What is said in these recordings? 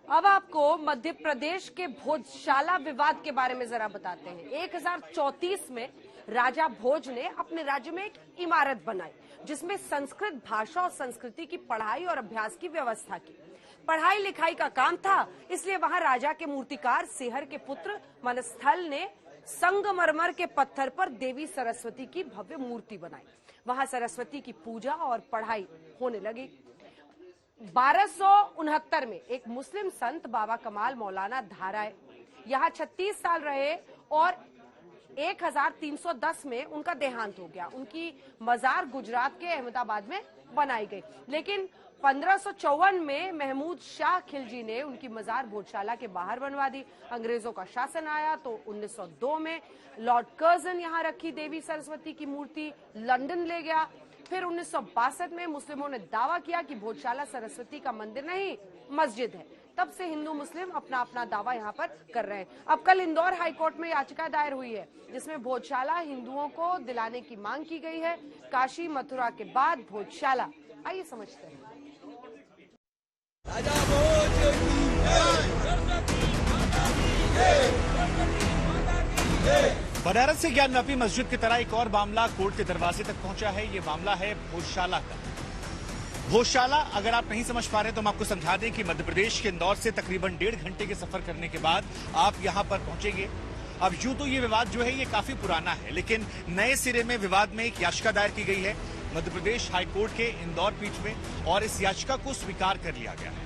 अब आपको मध्य प्रदेश के भोजशाला विवाद के बारे में जरा बताते हैं। 1034 में राजा भोज ने अपने राज्य में एक इमारत बनाई जिसमें संस्कृत भाषा और संस्कृति की पढ़ाई और अभ्यास की व्यवस्था की। पढ़ाई लिखाई का काम था, इसलिए वहां राजा के मूर्तिकार सेहर के पुत्र मनस्थल ने संगमरमर के पत्थर पर देवी सरस्वती की भव्य मूर्ति बनाई। वहां सरस्वती की पूजा और पढ़ाई होने लगी। 1269 में एक मुस्लिम संत बाबा कमाल मौलाना धाराए यहाँ 36 साल रहे और 1310 में उनका देहांत हो गया। उनकी मजार गुजरात के अहमदाबाद में बनाई गई, लेकिन 1554 में महमूद शाह खिलजी ने उनकी मजार भोजशाला के बाहर बनवा दी। अंग्रेजों का शासन आया तो 1902 में लॉर्ड कर्जन यहाँ रखी देवी सरस्वती की मूर्ति लंदन ले गया। फिर 1962 में मुस्लिमों ने दावा किया कि भोजशाला सरस्वती का मंदिर नहीं मस्जिद है। तब से हिंदू मुस्लिम अपना अपना दावा यहाँ पर कर रहे हैं। अब कल इंदौर हाईकोर्ट में याचिका दायर हुई है जिसमें भोजशाला हिंदुओं को दिलाने की मांग की गई है। काशी मथुरा के बाद भोजशाला, आइए समझते हैं। बनारस से ज्ञानव्यापी मस्जिद की तरह एक और मामला कोर्ट के दरवाजे तक पहुंचा है। ये मामला है भोजशाला का। भोजशाला अगर आप नहीं समझ पा रहे तो हम आपको समझा दें कि मध्य प्रदेश के इंदौर से तकरीबन 1.5 घंटे के सफर करने के बाद आप यहां पर पहुंचेंगे। अब यूं तो ये विवाद जो है ये काफी पुराना है, लेकिन नए सिरे में विवाद में एक याचिका दायर की गई है मध्य प्रदेश हाईकोर्ट के इंदौर पीठ में और इस याचिका को स्वीकार कर लिया गया है।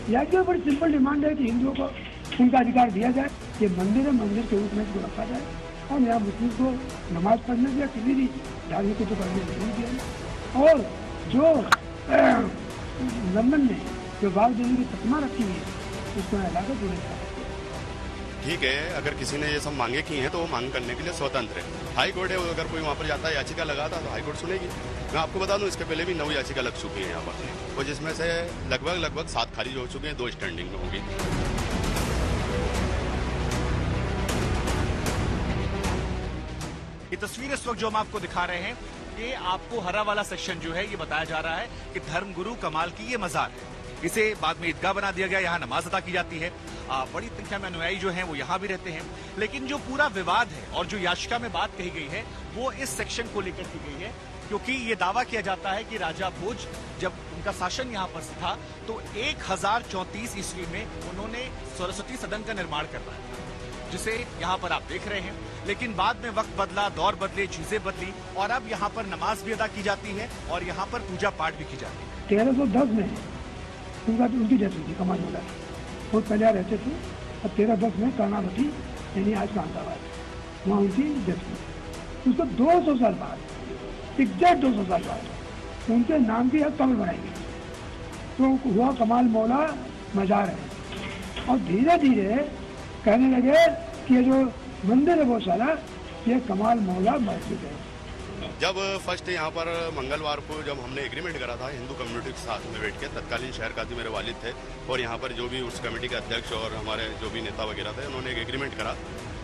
याचिका बड़ी सिंपल डिमांड है कि हिंदुओं को उनका अधिकार दिया जाए, ये मंदिर है, मंदिर के रूप में इसको रखा जाए और यहाँ मुस्लिम को नमाज पढ़ने या किसी भी धार्मिक को करने नहीं दिया। और जो लंदन में जो बाग देवी की प्रतिमा रखी हुई है उसको इलाका जोड़ेगा। ठीक है, अगर किसी ने ये सब मांगे की हैं तो वो मांग करने के लिए स्वतंत्र है। हाई कोर्ट है, अगर कोई वहाँ पर जाता है याचिका लगाता तो हाई कोर्ट सुनेगी। मैं आपको बता दूं इसके पहले भी 9 याचिका लग चुकी है यहाँ पर, और जिसमें से लगभग 7 खारिज हो चुके हैं, 2 स्टैंडिंग में होगी। ये तस्वीर इस वक्त जो हम आपको दिखा रहे हैं, ये आपको हरा वाला सेक्शन जो है ये बताया जा रहा है कि धर्मगुरु कमाल की ये मजार है। इसे बाद में ईदगाह बना दिया गया, यहाँ नमाज अदा की जाती है। बड़ी संख्या में अनुयायी जो हैं वो यहाँ भी रहते हैं। लेकिन जो पूरा विवाद है और जो याचिका में बात कही गई है वो इस सेक्शन को लेकर की गई है, क्योंकि ये दावा किया जाता है कि राजा भोज जब उनका शासन यहाँ पर था तो 1034 ईस्वी में उन्होंने सरस्वती सदन का निर्माण करवाया था, जिसे यहाँ पर आप देख रहे हैं। लेकिन बाद में वक्त बदला, दौर बदले, चीजें बदली और अब यहाँ पर नमाज भी अदा की जाती है और यहाँ पर पूजा पाठ भी की जाती है। 1310 में उनकी डेथ हुई थी कमाल मौला, बहुत पहले रहते थे। और 1310 में कर्नावती यानी आज का अहमदाबाद, वहाँ उनकी डेथ हुई। उसको 200 साल बाद, एग्जैक्ट 200 साल बाद उनके नाम की अब कब्र बनाई गई, तो हुआ कमाल मौला मजार है। और धीरे धीरे कहने लगे कि ये जो मंदिर है भोजशाला ये कमाल मौला मस्जिद है। जब फर्स्ट यहाँ पर मंगलवार को जब हमने एग्रीमेंट करा था हिंदू कम्युनिटी के साथ में बैठ के, तत्कालीन शहर काजी मेरे वालिद थे और यहाँ पर जो भी उस कमेटी के अध्यक्ष और हमारे जो भी नेता वगैरह थे, उन्होंने एक एग्रीमेंट करा।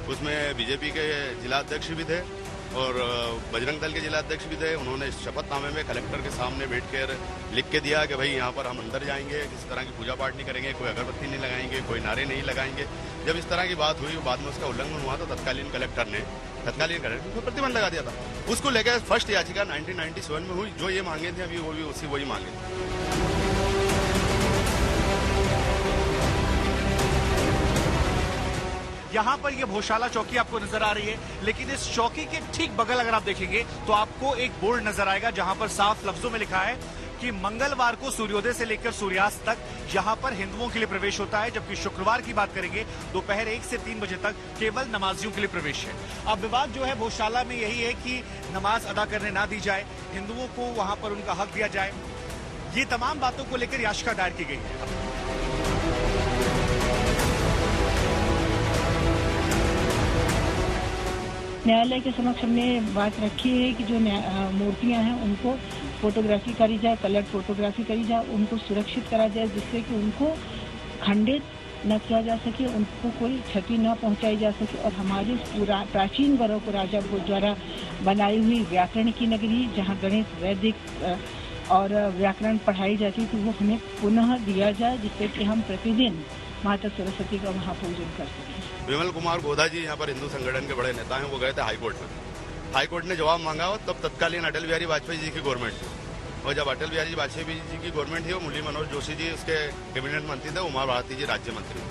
उसमें बीजेपी के जिला अध्यक्ष भी थे और बजरंग दल के जिला अध्यक्ष भी थे। उन्होंने शपथनामे में कलेक्टर के सामने बैठकर लिख के दिया कि भाई यहाँ पर हम अंदर जाएंगे, किसी तरह की पूजा पाठ नहीं करेंगे, कोई अगरबत्ती नहीं लगाएंगे, कोई नारे नहीं लगाएंगे। जब इस तरह की बात हुई, बाद में उसका उल्लंघन हुआ तो तत्कालीन कलेक्टर को प्रतिबंध लगा दिया था। उसको लेकर फर्स्ट याचिका 1997 में हुई। जो ये मांगे थे अभी वो भी वही मांगे थे। यहाँ पर ये भोजशाला चौकी आपको नजर आ रही है, लेकिन इस चौकी के ठीक बगल अगर आप देखेंगे तो आपको एक बोर्ड नजर आएगा जहाँ पर साफ लफ्जों में लिखा है कि मंगलवार को सूर्योदय से लेकर सूर्यास्त तक यहाँ पर हिंदुओं के लिए प्रवेश होता है, जबकि शुक्रवार की बात करेंगे दोपहर 1 से 3 बजे तक केवल नमाजियों के लिए प्रवेश है। अब विवाद जो है भोजशाला में यही है कि नमाज अदा करने ना दी जाए, हिंदुओं को वहां पर उनका हक दिया जाए। ये तमाम बातों को लेकर याचिका दायर की गई है। न्यायालय के समक्ष हमने बात रखी है कि जो मूर्तियां हैं उनको फोटोग्राफी करी जाए, कलर फोटोग्राफी करी जाए, उनको सुरक्षित करा जाए जिससे कि उनको खंडित न किया जा सके, उनको कोई क्षति न पहुंचाई जा सके। और हमारे प्राचीन गौरव को राजा भोज द्वारा बनाई हुई व्याकरण की नगरी, जहां गणित, वैदिक, और व्याकरण पढ़ाई जाती थी वो हमें पुनः दिया जाए, जिससे कि हम प्रतिदिन माता सरस्वती का महापूजन कर सकें। विमल कुमार गोधा जी यहाँ पर हिंदू संगठन के बड़े नेता हैं, वो गए थे हाईकोर्ट में। हाईकोर्ट ने जवाब मांगा और तब तत्कालीन अटल बिहारी वाजपेयी जी की गवर्नमेंट थी, और जब अटल बिहारी वाजपेयी जी की गवर्नमेंट थी, वो मुरली मनोहर जोशी जी उसके कैबिनेट मंत्री थे, उमा भारती जी राज्य मंत्री।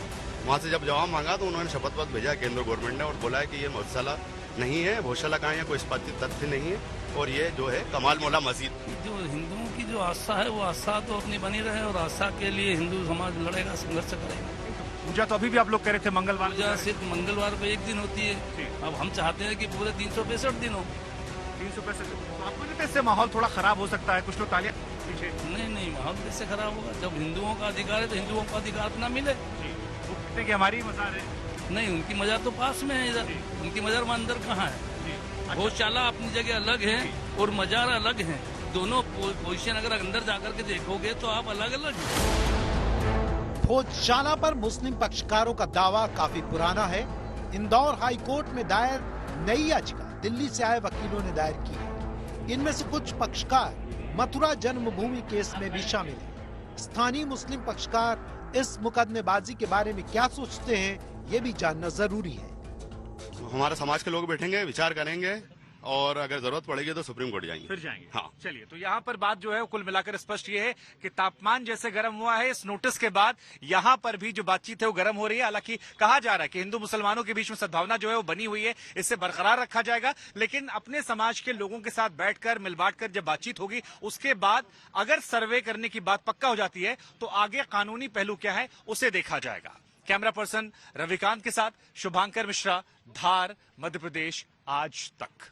वहाँ से जब जवाब मांगा तो उन्होंने शपथ पत्र भेजा केंद्र गवर्नमेंट ने और बोला है कि ये मौजशाला नहीं है, भोजशाला कहाँ है, कोई इस्पाती तथ्य नहीं है, और ये जो है कमाल मौला मस्जिद। जो हिंदुओं की जो आस्था है वो आस्था तो अपनी बनी रहे, और आस्था के लिए हिंदू समाज लड़ेगा, संघर्ष करेगा। पूजा तो अभी भी आप लोग कह रहे थे मंगलवार, पूजा सिर्फ मंगलवार को एक दिन होती है, अब हम चाहते हैं कि पूरे 365 दिन हो। 365। तो आपको नहीं, इससे माहौल थोड़ा खराब हो सकता है, कुछ लोग तालियां पीछे। नहीं, माहौल कैसे खराब होगा? जब हिंदुओं का अधिकार है तो हिंदुओं का अधिकार न मिले। वो कहते हैं कि हमारी मजार है। नहीं, उनकी मजार तो पास में है, इधर उनकी मजार में अंदर कहाँ है? गौशाला अपनी जगह अलग है और मजार अलग है, दोनों पोजीशन अगर अंदर जाकर के देखोगे तो आप अलग अलग हैं। भोजशाला पर मुस्लिम पक्षकारों का दावा काफी पुराना है। इंदौर हाई कोर्ट में दायर नई याचिका दिल्ली से आए वकीलों ने दायर की है। इनमें से कुछ पक्षकार मथुरा जन्मभूमि केस में भी शामिल हैं। स्थानीय मुस्लिम पक्षकार इस मुकदमेबाजी के बारे में क्या सोचते हैं, ये भी जानना जरूरी है। हमारे समाज के लोग बैठेंगे, विचार करेंगे, और अगर जरूरत पड़ेगी तो सुप्रीम कोर्ट जाएंगे। फिर जाएंगे। हाँ, चलिए, तो यहाँ पर बात जो है कुल मिलाकर स्पष्ट ये है कि तापमान जैसे गर्म हुआ है इस नोटिस के बाद, यहाँ पर भी जो बातचीत है वो गर्म हो रही है। हालांकि कहा जा रहा है कि हिंदू मुसलमानों के बीच में सद्भावना जो है वो बनी हुई है, इससे बरकरार रखा जाएगा, लेकिन अपने समाज के लोगों के साथ बैठकर मिल बांट कर जब बातचीत होगी उसके बाद अगर सर्वे करने की बात पक्का हो जाती है तो आगे कानूनी पहलू क्या है उसे देखा जाएगा। कैमरा पर्सन रविकांत के साथ शुभांकर मिश्रा, धार, मध्य प्रदेश, आज तक।